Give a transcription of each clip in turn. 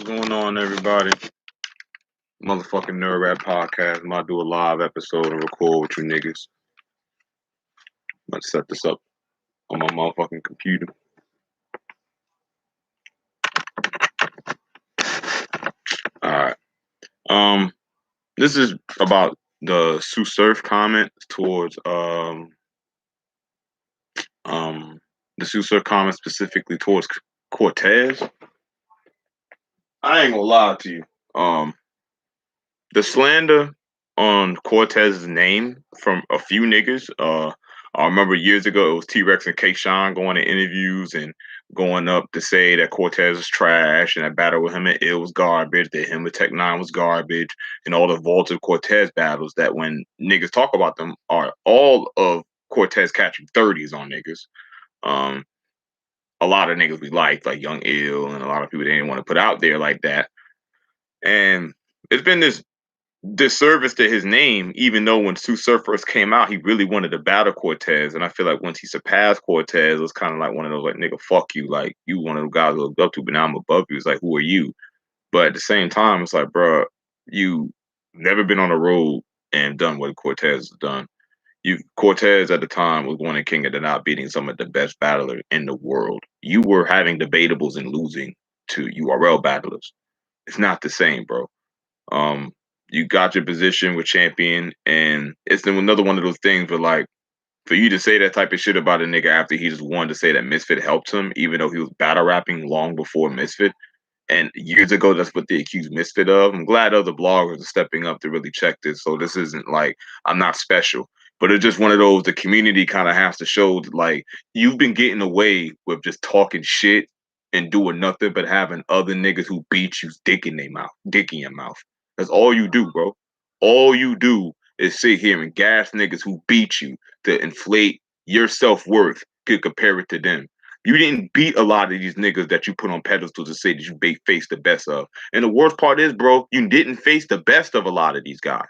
going on, everybody? Motherfucking Nerd Rap Podcast. I'm about to do a live episode and record with you niggas. I'm about to set this up on my motherfucking computer. Alright. This is about the Sue Surf comment towards the Sue Surf comment specifically towards Cortez. I ain't gonna lie to you. The slander on Cortez's name from a few niggas. I remember years ago it was T-Rex and K-Shine going to interviews and going up to say that Cortez is trash and that battle with him and Ill was garbage, that him with Tech Nine was garbage, and all the vaulted Cortez battles that when niggas talk about them are all of Cortez catching 30s on niggas. A lot of niggas we like Young Ill, and a lot of people they didn't want to put out there like that. And it's been this disservice to his name, even though when Sue Surf first came out, he really wanted to battle Cortez. And I feel like once he surpassed Cortez, it was kind of like one of those, like, nigga, fuck you. Like, you one of the guys I looked up to, but now I'm above you. It's like, who are you? But at the same time, it's like, bro, you never been on the road and done what Cortez has done. Cortez at the time was winning king of the not beating some of the best battlers in the world. You were having debatables and losing to URL battlers. It's not the same, bro. You got your position with champion, and it's another one of those things where, like, for you to say that type of shit about a nigga after he just wanted to say that Misfit helped him, even though he was battle rapping long before Misfit, and years ago that's what they accused Misfit of. I'm glad other bloggers are stepping up to really check this, so this isn't like I'm not special, but it's just one of those the community kind of has to show that, like, you've been getting away with just talking shit and doing nothing but having other niggas who beat you dick in your mouth. That's all you do, bro. All you do is sit here and gas niggas who beat you to inflate your self-worth to compare it to them. You didn't beat a lot of these niggas that you put on pedestals to say that you face the best of. And the worst part is, bro, you didn't face the best of a lot of these guys.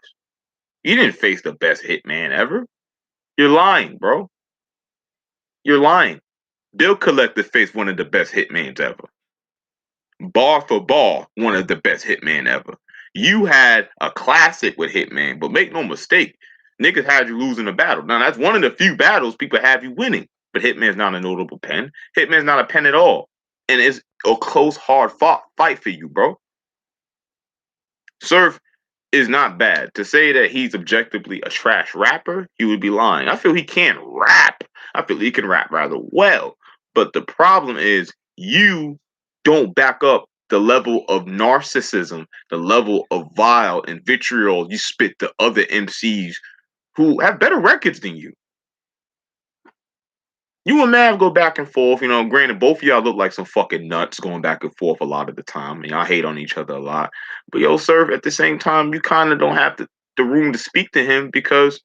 You didn't face the best hitman ever. You're lying, bro. You're lying. Bill Collector faced one of the best hitmans ever. Bar for bar, one of the best hitman ever. You had a classic with Hitman, but make no mistake, niggas had you losing a battle. Now, that's one of the few battles people have you winning, but Hitman's not a notable pen. Hitman's not a pen at all. And it's a close, hard fight for you, bro. Surf is not bad. To say that he's objectively a trash rapper, he would be lying. I feel he can rap. I feel he can rap rather well. But the problem is you don't back up the level of narcissism, the level of vile and vitriol you spit to other MCs who have better records than you. You and Mav go back and forth. You know, granted, both of y'all look like some fucking nuts going back and forth a lot of the time. And y'all hate on each other a lot. But yo, Surf, at the same time, you kind of don't have the room to speak to him because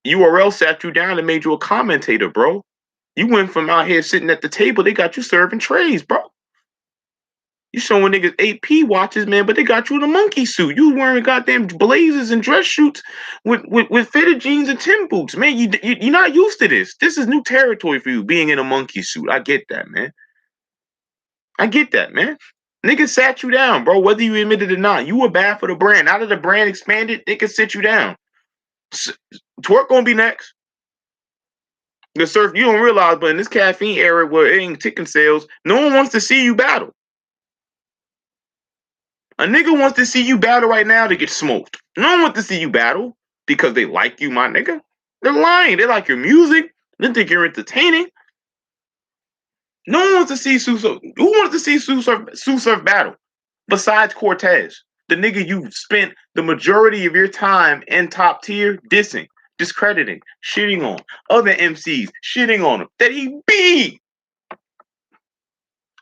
URL sat you down and made you a commentator, bro. You went from out here sitting at the table, they got you serving trays, bro. You showing niggas AP watches, man, but they got you in a monkey suit. You wearing goddamn blazers and dress shoots with fitted jeans and Tim boots, man. You're not used to this. This is new territory for you, being in a monkey suit. I get that, man. I get that, man. Niggas sat you down, bro, whether you admit it or not. You were bad for the brand. Now that the brand expanded, they can sit you down. Twerk gonna be next. The Surf, you don't realize, but in this caffeine era where it ain't ticket sales, no one wants to see you battle. A nigga wants to see you battle right now to get smoked. No one wants to see you battle because they like you, my nigga. They're lying. They like your music. They think you're entertaining. No one wants to see Sue Surf. Who wants to see Sue Surf battle? Besides Cortez, the nigga you spent the majority of your time in top tier dissing, discrediting, shitting on, other MCs, shitting on him, that he beat.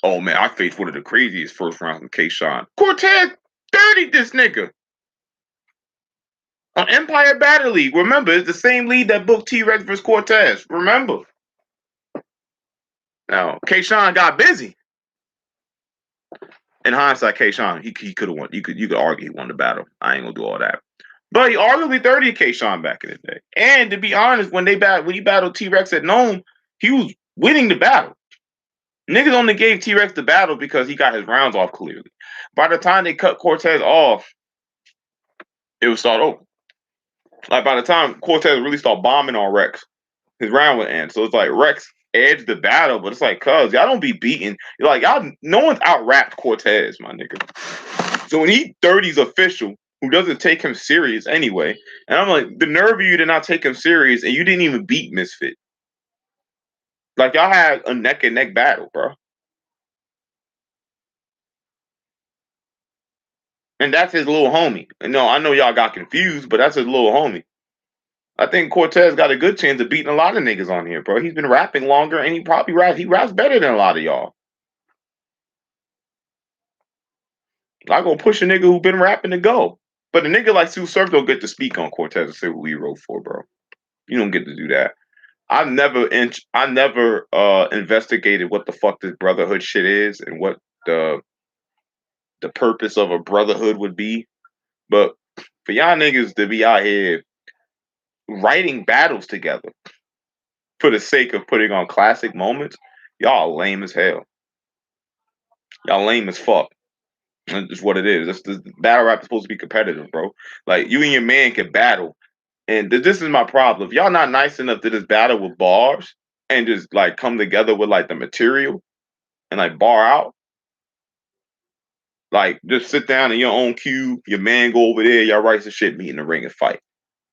Oh man, I faced one of the craziest first rounds with K-Shine. Cortez dirtied this nigga. On Empire Battle League. Remember, it's the same league that booked T-Rex versus Cortez. Remember. Now, K-Shine got busy. In hindsight, K-Shine, he could have won. You could argue he won the battle. I ain't gonna do all that. But he arguably 30 K-Shine back in the day. And to be honest, when he battled T-Rex at Nome, he was winning the battle. Niggas only gave T-Rex the battle because he got his rounds off clearly. By the time they cut Cortez off, it was start over. Like by the time Cortez really started bombing on Rex, his round would end. So it's like Rex edged the battle, but it's like, cuz y'all don't be beating. Like y'all, no one's out rapped Cortez, my nigga. So when he 30's official, who doesn't take him serious anyway, and I'm like, the nerve of you to not take him serious, and you didn't even beat Misfit. Like y'all had a neck and neck battle, bro. And that's his little homie. And no, I know y'all got confused, but that's his little homie. I think Cortez got a good chance of beating a lot of niggas on here, bro. He's been rapping longer, and he raps better than a lot of y'all. I gonna push a nigga who been rapping to go. But a nigga like Sue Surf don't get to speak on Cortez and say what he wrote for, bro. You don't get to do that. I never investigated what the fuck this brotherhood shit is and what the the purpose of a brotherhood would be. But for y'all niggas to be out here writing battles together for the sake of putting on classic moments, y'all lame as hell. Y'all lame as fuck. That's just what it is. The battle rap is supposed to be competitive, bro. Like you and your man can battle, and this is my problem. If y'all not nice enough to just battle with bars and just like come together with like the material and like bar out, like just sit down in your own cube, your man go over there, y'all write some shit, meet in the ring and fight.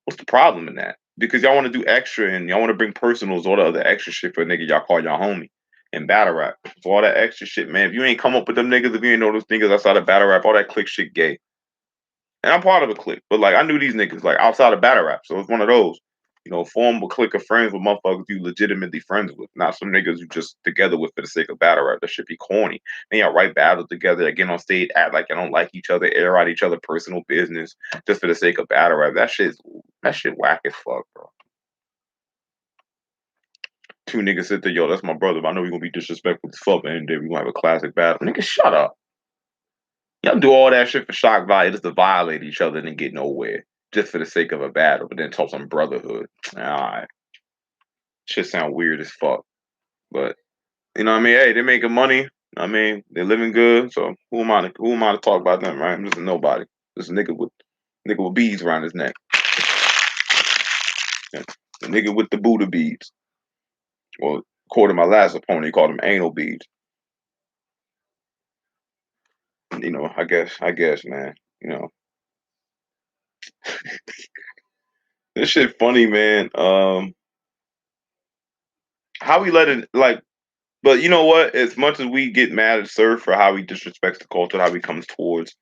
What's the problem in that? Because y'all want to do extra and y'all want to bring personals, all the other extra shit for a nigga y'all call y'all homie and battle rap. So all that extra shit, man. If you ain't come up with them niggas, if you ain't know those niggas outside of battle rap, all that click shit gay. And I'm part of a clique, but like I knew these niggas like outside of battle rap. So it's one of those, form a clique of friends with motherfuckers you legitimately friends with, not some niggas you just together with for the sake of battle rap. That should be corny. Then y'all write battles together, like, get on stage, act like y'all don't like each other, air out each other personal business just for the sake of battle rap. That shit whack as fuck, bro. Two niggas sit there, yo, that's my brother, but I know we gonna be disrespectful as fuck, and then we gonna have a classic battle. Nigga, shut up. Y'all do all that shit for shock value just to violate each other and then get nowhere. Just for the sake of a battle, but then talk some brotherhood. Alright. Shit sound weird as fuck. But you know what I mean? Hey, they making money. I mean, they're living good. So who am I to talk about them, right? I'm just a nobody. Just a nigga with beads around his neck. Yeah. The nigga with the Buddha beads. Well, according to my last opponent, he called them anal beads. I guess, man. You know. This shit funny, man. How we let it like, but you know what? As much as we get mad at Surf for how he disrespects the culture, how he comes towards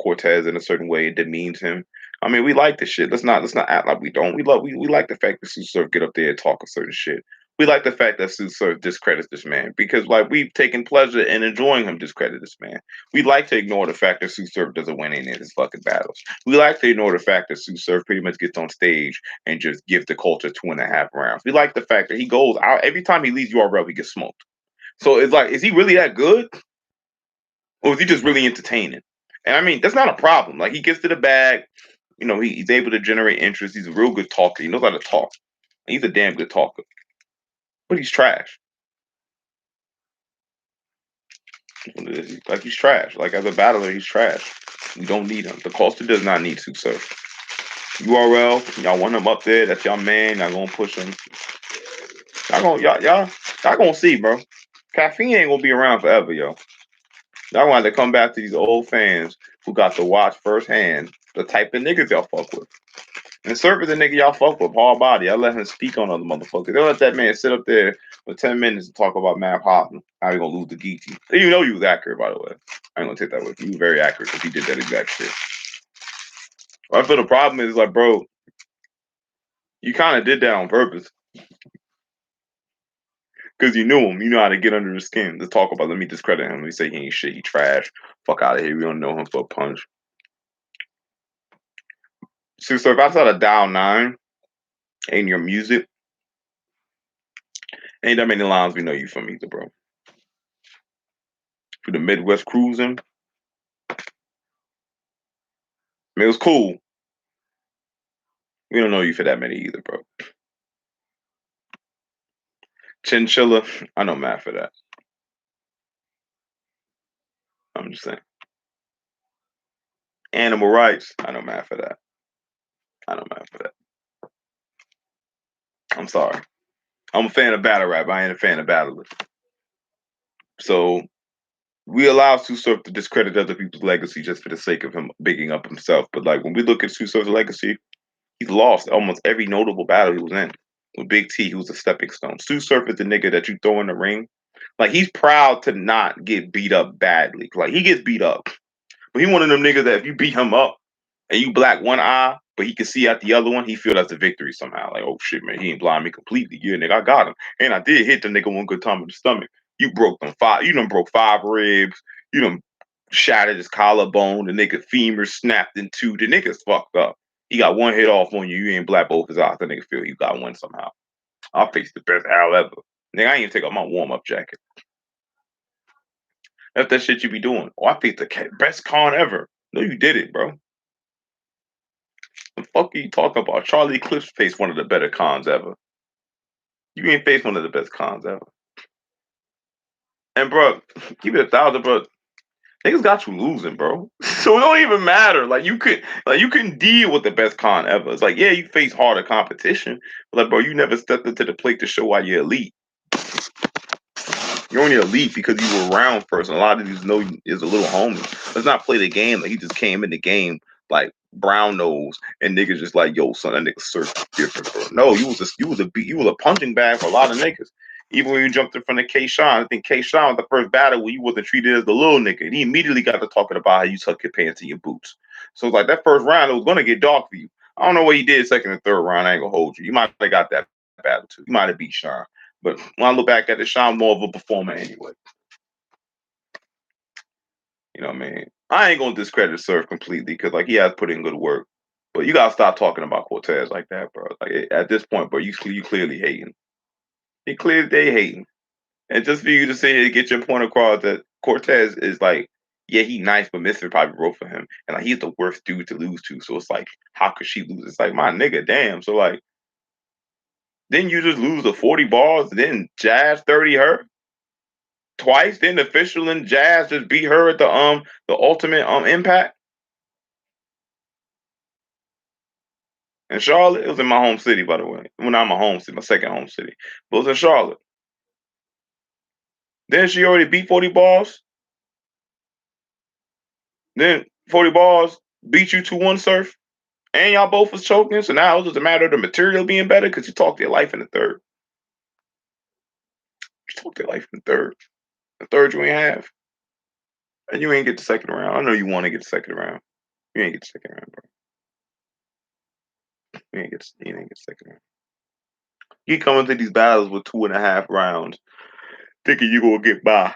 Cortez in a certain way and demeans him. I mean, we like this shit. Let's not act like we don't. We like the fact that Sue Surf get up there and talk a certain shit. We like the fact that Sue Surf discredits this man because like we've taken pleasure in enjoying him discredit this man. We like to ignore the fact that Sue Surf doesn't win any of his fucking battles. We like to ignore the fact that Sue Surf pretty much gets on stage and just gives the culture 2.5 rounds. We like the fact that he goes out every time he leaves URL, he gets smoked. So it's like, is he really that good? Or is he just really entertaining? And I mean, that's not a problem. Like he gets to the bag, he's able to generate interest. He's a real good talker. He knows how to talk. He's a damn good talker. But he's trash. Like he's trash. Like as a battler, he's trash. We don't need him. The culture does not need to, sir. URL, y'all want him up there. That's y'all man. Y'all gonna push him. Y'all gonna see, bro. Caffeine ain't gonna be around forever, yo. Y'all gonna have to come back to these old fans who got to watch firsthand the type of niggas y'all fuck with. And Surf is a nigga y'all fuck with, hard body. I let him speak on other motherfuckers. They let that man sit up there for 10 minutes and talk about Matt Hoffman. How he gonna lose to Geechee. You know you was accurate, by the way. I ain't gonna take that with you. You was very accurate because he did that exact shit. I feel the problem is like, bro, you kind of did that on purpose. Because you knew him. You know how to get under his skin. To talk about, let me discredit him. Let me say he ain't shit, he trash. Fuck out of here. We don't know him for a punch. So if outside of Dial 9 and your music, ain't that many lines we know you from either, bro. For the Midwest cruising, I mean, it was cool. We don't know you for that many either, bro. Chinchilla, I know Matt for that. I'm just saying. Animal rights. I don't matter for that. I don't matter for that. I'm sorry. I'm a fan of battle rap. I ain't a fan of battlers. So we allow Sue Surf to discredit other people's legacy just for the sake of him bigging up himself. But like when we look at Sue Surf's legacy, he's lost almost every notable battle he was in. With Big T, he was a stepping stone. Sue Surf is the nigga that you throw in the ring. Like he's proud to not get beat up badly. Like he gets beat up. But he one of them niggas that if you beat him up and you black one eye, but he can see out the other one, he feel that's a victory somehow. Like, oh shit, man, he ain't blind me completely. Yeah, nigga, I got him. And I did hit the nigga one good time in the stomach. You broke them five, you done broke 5 ribs, you done shattered his collarbone, the nigga femur snapped in 2. The nigga's fucked up. He got one hit off on you, you ain't black both his eyes. The nigga feel you got one somehow. I'll face the best Al ever. Nigga, I ain't even take off my warm-up jacket. That's that shit you be doing. Oh, I faced the best con ever. No, you did it, bro. The fuck are you talking about? Charlie Clips faced one of the better cons ever. You ain't faced one of the best cons ever. And bro, keep it 1,000, bro. Niggas got you losing, bro. So it don't even matter. Like you can deal with the best con ever. It's like, yeah, you face harder competition, but like, bro, you never stepped into the plate to show why you're elite. You're only elite because you were around first. And a lot of these know is a little homie. Let's not play the game like he just came in the game like brown nose and niggas just like, yo, son, that nigga surf different, bro. No, you was a punching bag for a lot of niggas. Even when you jumped in front of K Sean, I think K Sean was the first battle where you wasn't treated as the little nigga. And he immediately got to talking about how you tuck your pants in your boots. So it's like that first round, it was gonna get dark for you. I don't know what he did second and third round. I ain't gonna hold you. You might have got that battle too. You might have beat Sean. But when I look back at it, Sean more of a performer anyway. You know what I mean? I ain't gonna discredit Surf completely because like he has put in good work. But you gotta stop talking about Cortez like that, bro. Like at this point, bro, you clearly hating. He clearly they hating. And just for you to say to get your point across that Cortez is like, yeah, he nice, but Mister probably wrote for him, and like he's the worst dude to lose to. So it's like, how could she lose? It's like my nigga, damn. So like, then you just lose the 40 balls, then Jazz 30 her twice, then the official and Jazz just beat her at the ultimate impact. In Charlotte, it was in my home city, by the way. Well, not my home city, my second home city. But it was in Charlotte. Then she already beat 40 balls. Then 40 balls beat you 2-1 Surf. And y'all both was choking. So now it's just a matter of the material being better because you talked your life in the third. You talked your life in the third. The third you ain't have. And you ain't get the second round. I know you want to get the second round. You ain't get the second round, bro. You ain't get the second round. You come into these battles with 2.5 rounds, thinking you gonna get by.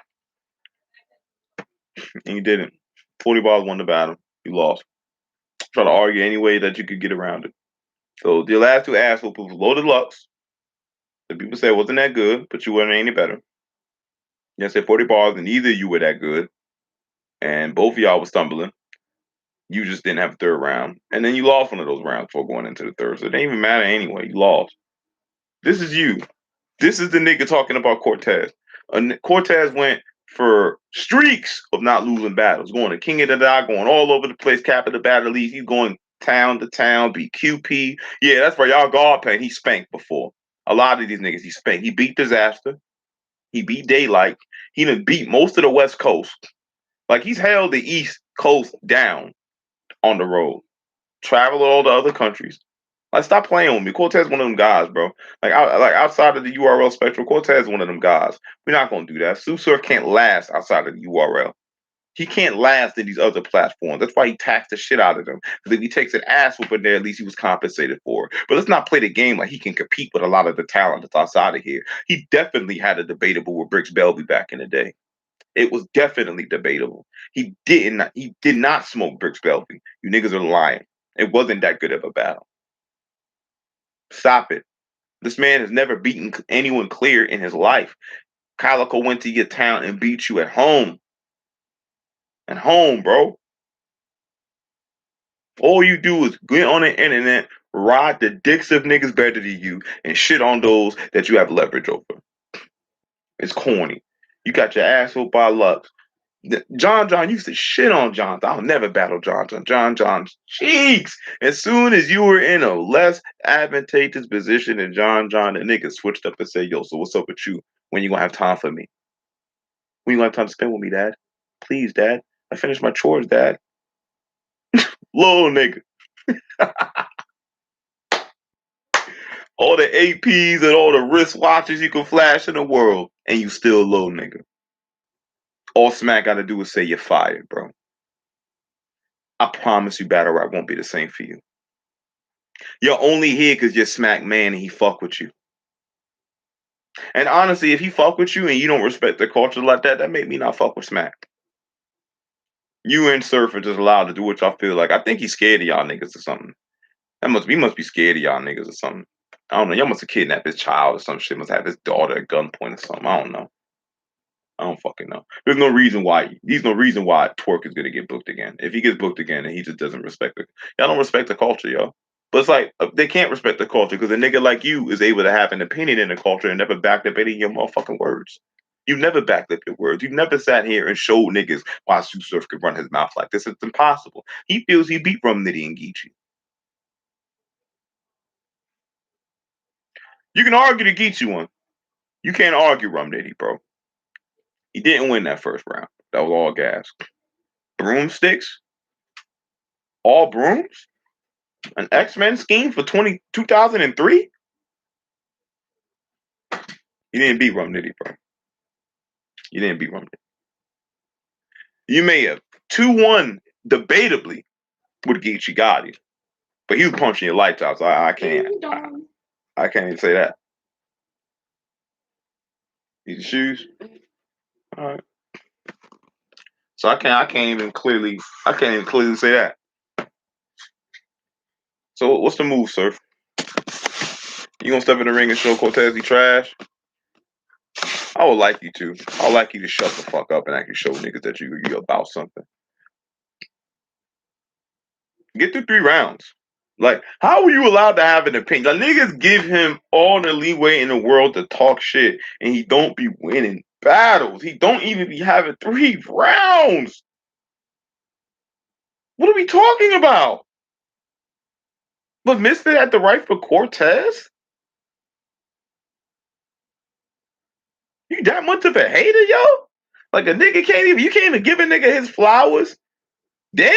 And you didn't. 40 balls won the battle. You lost. Try to argue any way that you could get around it. So the last 2 ass whoopers was Loaded Lux. The people said wasn't that good, but you weren't any better. You said 40 balls, and neither of you were that good. And both of y'all was stumbling. You just didn't have a third round. And then you lost one of those rounds before going into the third. So it didn't even matter anyway. You lost. This is you. This is the nigga talking about Cortez. Cortez went for streaks of not losing battles, going to King of the Dot, going all over the place, capping the battle league. He's going town to town, beat QP. Yeah, that's where y'all guard pain. He spanked before. A lot of these niggas he spanked. He beat Disaster. He beat Daylight. He done beat most of the West Coast. Like he's held the East Coast down on the road. Travel all the other countries. Like, stop playing with me. Cortez one of them guys, bro. Like outside of the URL spectrum, Cortez one of them guys. We're not gonna do that. Susur can't last outside of the URL. He can't last in these other platforms. That's why he taxed the shit out of them. Because if he takes an ass whooping there, at least he was compensated for it. But let's not play the game like he can compete with a lot of the talent that's outside of here. He definitely had a debatable with Bricks Belby back in the day. It was definitely debatable. He did not smoke Bricks Belby. You niggas are lying. It wasn't that good of a battle. Stop it. This man has never beaten anyone clear in his life. Calico went to your town and beat you at home. At home, bro. All you do is get on the internet, ride the dicks of niggas better than you, and shit on those that you have leverage over. It's corny. You got your ass whooped by Lux. John used to shit on John. I'll never battle John. John's cheeks. As soon as you were in a less advantageous position than John, the nigga switched up and said, "Yo, so what's up with you? When you gonna have time for me? When you gonna have time to spend with me, Dad? Please, Dad. I finished my chores, Dad." Little nigga. All the APs and all the wristwatches you can flash in the world, and you still a little nigga. All Smack gotta do is say you're fired, bro. I promise you, battle rap won't be the same for you. You're only here because you're Smack man and he fuck with you. And honestly, if he fuck with you and you don't respect the culture like that, that make me not fuck with Smack. You and Surf are just allowed to do what y'all feel like. I think he's scared of y'all niggas or something. He must be scared of y'all niggas or something. I don't know. Y'all must have kidnapped his child or some shit. Must have his daughter at gunpoint or something. I don't know. I don't fucking know. There's no reason why. There's no reason why Twerk is gonna get booked again. If he gets booked again and he just doesn't respect it, y'all don't respect the culture, yo. But it's like they can't respect the culture because a nigga like you is able to have an opinion in the culture and never backed up any of your motherfucking words. You've never backed up your words. You've never sat here and showed niggas why Sue Surf could run his mouth like this. It's impossible. He feels he beat Rum Nitty and Geechee. You can argue the Geechee one. You can't argue Rum Nitty, bro. He didn't win that first round. That was all gas. Broomsticks? All brooms? An X-Men scheme for 2003? You didn't beat Rum Nitty, bro. You didn't beat Rum Nitty. You may have 2-1 debatably with Geechee Gotti, but he was punching your lights out, so I can't. I can't even say that. These shoes? All right. So I can't even clearly say that. So what's the move, Surf? You gonna step in the ring and show Cortez he trash? I would like you to. I would like you to shut the fuck up and actually show niggas that you about something. Get through 3 rounds. Like, how are you allowed to have an opinion? Like, niggas give him all the leeway in the world to talk shit, and he don't be winning battles. He don't even be having 3 rounds. What are we talking about? But Misfit had the right for Cortez? You that much of a hater, yo? Like a nigga you can't even give a nigga his flowers? Then?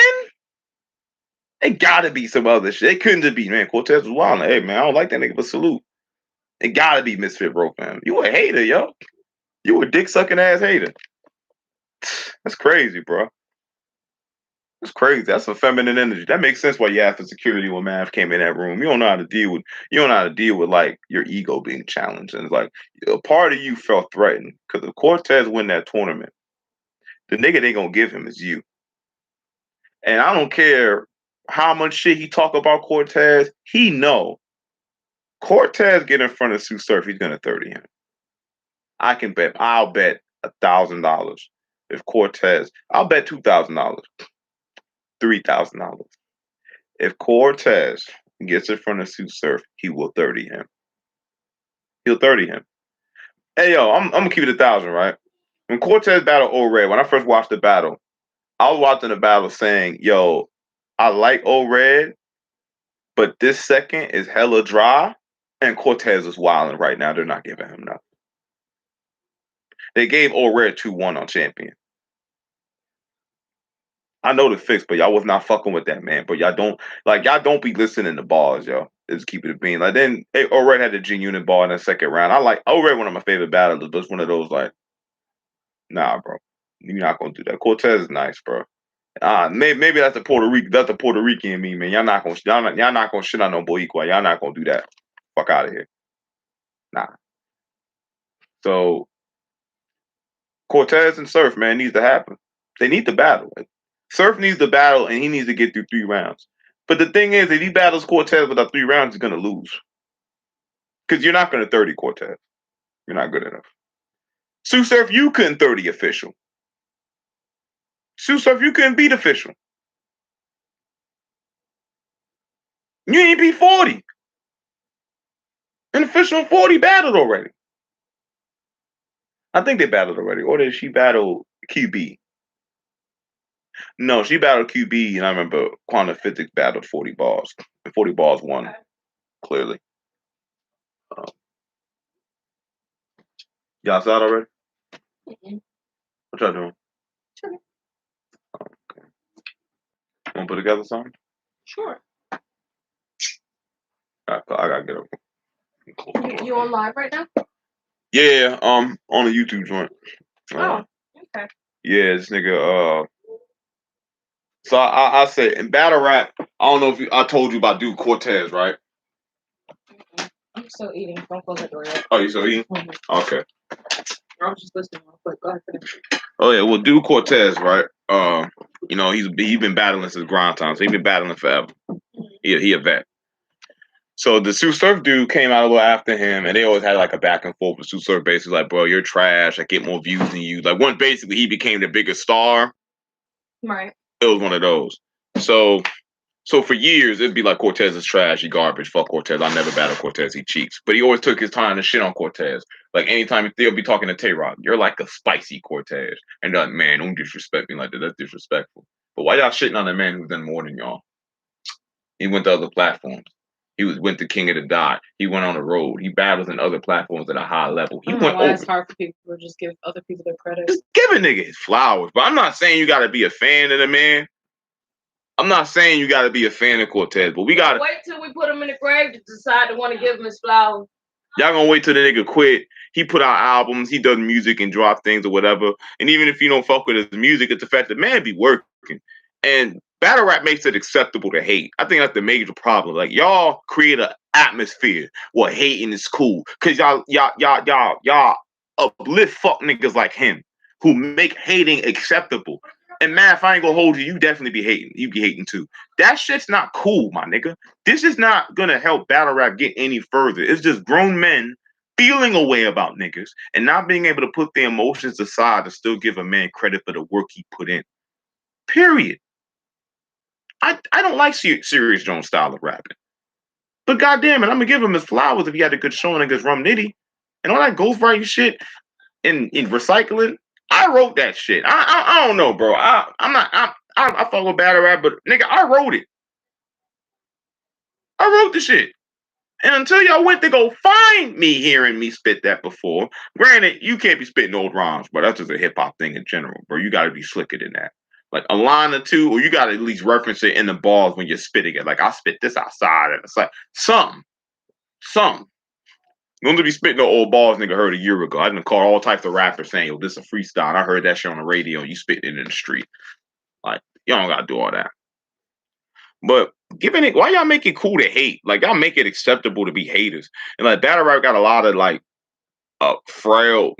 It gotta be some other shit. It couldn't just be, man, Cortez was wild. Hey, man, I don't like that nigga, but salute. It gotta be Misfit Bro, fam. You a hater, yo. You a dick sucking ass hater. That's crazy, bro. That's crazy. That's some feminine energy. That makes sense why you asked for security when Mav came in that room. You don't know how to deal with like your ego being challenged. And it's like a part of you felt threatened. Because if Cortez win that tournament, the nigga they gonna give him is you. And I don't care how much shit he talk about Cortez, he know Cortez get in front of Sue Surf, he's gonna 30 him. I'll bet $1,000 if Cortez, I'll bet $2,000, $3,000. If Cortez gets in front of Sue Surf, he will 30 him. He'll 30 him. Hey yo, I'm gonna keep it 1,000, right? When Cortez battled Old Red, when I first watched the battle, I was watching the battle saying, yo, I like Old Red, but this second is hella dry, and Cortez is wilding right now. They're not giving him nothing. They gave Old Red 2-1 on Champion. I know the fix, but y'all was not fucking with that man. But y'all don't be listening to balls, yo. Just keep it a bean. Like then Red had the G Unit ball in the second round. I like Red, one of my favorite battlers, but it's one of those like, nah, bro. You're not gonna do that. Cortez is nice, bro. Maybe that's the Puerto Rican in me, man. Y'all not gonna shit on no Boiqua. Y'all not gonna do that. Fuck out of here. Nah. So Cortez and Surf, man, needs to happen. They need to battle. Surf needs to battle, and he needs to get through 3 rounds. But the thing is, if he battles Cortez without 3 rounds, he's gonna lose. Because you're not gonna 30 Cortez. You're not good enough. Sue Surf, you couldn't 30 official. Sue Surf, you couldn't beat official. You ain't beat 40. An official 40 battled already. I think they battled already. Or did she battle QB? No, she battled QB, and I remember quantum physics battled 40 balls. And 40 balls won, clearly. Y'all saw it already? Mm-mm. What y'all doing? Sure. Okay. Want to put together something? Sure. I gotta get up. You on live right now? Yeah, on a YouTube joint. Oh, okay. Yeah, this nigga. So I said in battle rap, I don't know if I told you about dude Cortez, right? I'm still eating. Don't close the door yet. Oh, you still eating? Mm-hmm. Okay. I was just listening real quick. Go ahead. Oh yeah, well, dude Cortez, right? You know he's been battling since grind time, so he's been battling forever. He a vet. So the Sue Surf dude came out a little after him, and they always had like a back and forth with Sue Surf. Basically, like, bro, you're trash. I get more views than you. Like, once basically he became the biggest star. Right. It was one of those. So for years it'd be like Cortez is trash, he garbage, fuck Cortez. I'll never battle Cortez, he cheats. But he always took his time to shit on Cortez. Like anytime they'll be talking to Tay Rock, you're like a spicy Cortez. And they're like, man, don't disrespect me like that. That's disrespectful. But why y'all shitting on a man who's done more than y'all? He went to other platforms. Went to King of the Dot. He went on the road. He battles in other platforms at a high level. He went why it's hard for people to just give other people their credit. Just give a nigga his flowers. But I'm not saying you gotta be a fan of the man. I'm not saying you gotta be a fan of Cortez, but we gotta wait till we put him in the grave to decide to want to give him his flowers. Y'all gonna wait till the nigga quit. He put out albums, he does music and drop things or whatever. And even if you don't fuck with his music, it's the fact that man be working. And battle rap makes it acceptable to hate. I think that's the major problem. Like y'all create an atmosphere where hating is cool. Cause y'all uplift fuck niggas like him who make hating acceptable. And man, if I ain't gonna hold you, you definitely be hating. You be hating too. That shit's not cool, my nigga. This is not gonna help battle rap get any further. It's just grown men feeling a way about niggas and not being able to put their emotions aside to still give a man credit for the work he put in. Period. I don't like Serious Jones style of rapping. But goddamn it, I'm gonna give him his flowers if he had a good showing against Rum Nitty. And all that ghostwriting shit in recycling. I wrote that shit. I don't know, bro. I fuck with battle rap, but nigga, I wrote it. I wrote the shit. And until y'all went to go find me hearing me spit that before, granted, you can't be spitting old rhymes, but that's just a hip hop thing in general, bro. You got to be slicker than that. Like a line or two, or you got to at least reference it in the bars when you're spitting it. Like I spit this outside, and it's like something. You don't be spitting the old balls nigga heard a year ago. I didn't call all types of rappers saying, yo, this is a freestyle. I heard that shit on the radio. You spitting it in the street. Like, you don't got to do all that. But giving it, why y'all make it cool to hate? Like y'all make it acceptable to be haters. And like battle rap got a lot of like frail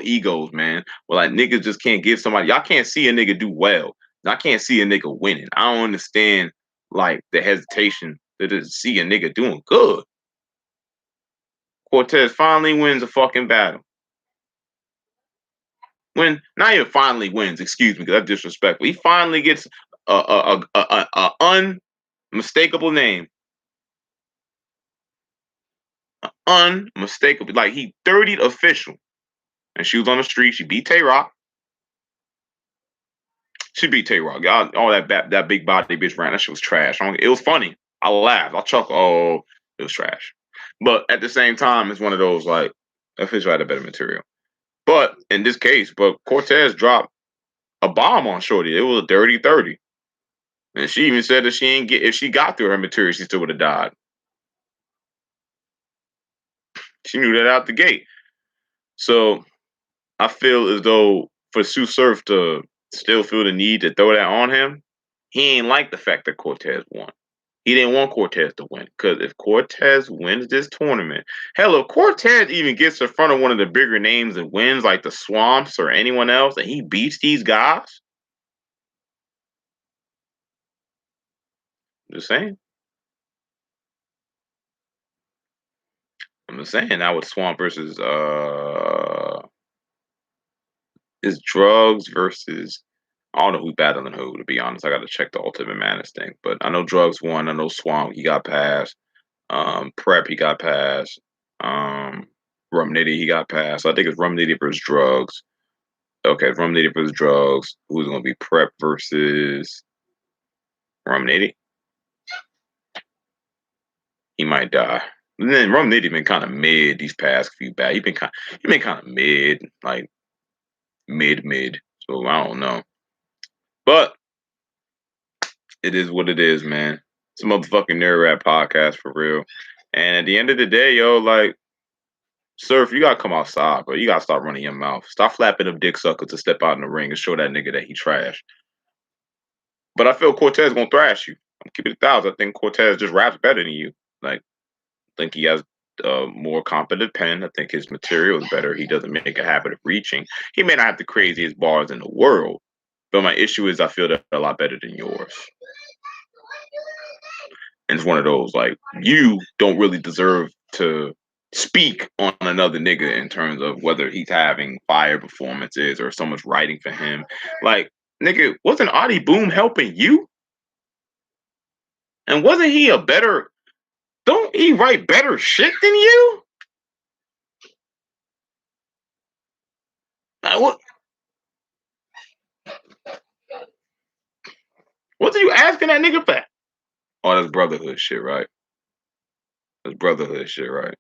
egos, man. Where like niggas just can't give somebody. Y'all can't see a nigga do well. I can't see a nigga winning. I don't understand like the hesitation to just see a nigga doing good. Cortez finally wins a fucking battle. When not even finally wins, excuse me, because that's disrespectful. He finally gets a unmistakable name. Unmistakable. Like he 30'd official. And she was on the street. She beat Tay Rock. She beat Tay Rock. All that big body bitch ran. That shit was trash. It was funny. I laughed. I chuckled. Oh, it was trash. But at the same time, it's one of those like official had a better material. But in this case, Cortez dropped a bomb on Shorty. It was a dirty 30. And she even said that she ain't get if she got through her material, she still would have died. She knew that out the gate. So I feel as though for Sue Surf to still feel the need to throw that on him, he ain't like the fact that Cortez won. He didn't want Cortez to win. Because if Cortez wins this tournament, hell, if Cortez even gets in front of one of the bigger names and wins like the Swamps or anyone else, and he beats these guys, I'm just saying. I'm just saying that was Swamp versus is Drugs versus I don't know who's battling who, to be honest. I got to check the Ultimate Madness thing. But I know Drugs won. I know Swamp, he got past. Prep, he got past. Rum Nitty, he got past. So I think it's Rum Nitty versus Drugs. Okay, Rum Nitty versus Drugs. Who's gonna be Prep versus Rum Nitty? He might die. And then Rum Nitty been kind of mid these past few battles. He been kind of mid, like mid. So I don't know. But it is what it is, man. It's a motherfucking nerd rap podcast for real. And at the end of the day, yo, like, Surf, you gotta come outside, bro. You gotta stop running your mouth. Stop flapping them dick suckers to step out in the ring and show that nigga that he trash. But I feel Cortez gonna thrash you. I'm keeping it 1,000. I think Cortez just raps better than you. Like, I think he has a more competent pen. I think his material is better. He doesn't make a habit of reaching. He may not have the craziest bars in the world, but my issue is I feel they're a lot better than yours. And it's one of those, like, you don't really deserve to speak on another nigga in terms of whether he's having fire performances or someone's writing for him. Like, nigga, wasn't Audie Boom helping you? And wasn't he a better, don't he write better shit than you? Like, what are you asking that nigga for? Oh, that's brotherhood shit, right? That's brotherhood shit, right?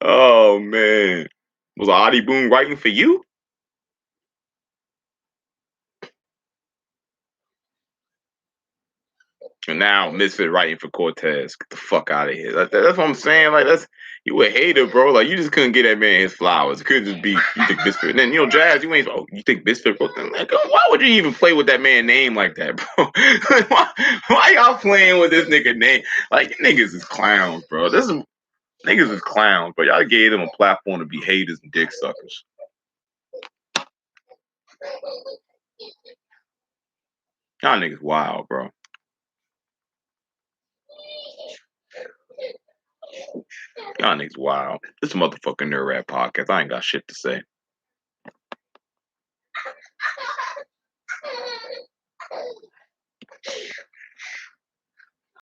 Oh man. Was Audie Boom writing for you? And now Misfit writing for Cortez. Get the fuck out of here. That's what I'm saying. Like, that's, you a hater, bro. Like, you just couldn't get that man his flowers. It could just be you think Misfit. And then, Jazz, you ain't, oh, you think Misfit wrote them? Like, why would you even play with that man's name like that, bro? Like, why y'all playing with this nigga name? Like, you niggas is clowns, bro. Niggas is clowns, but y'all gave them a platform to be haters and dick suckers. Y'all niggas wild, bro. Y'all niggas wild. This is a motherfucking nerd rap podcast. I ain't got shit to say.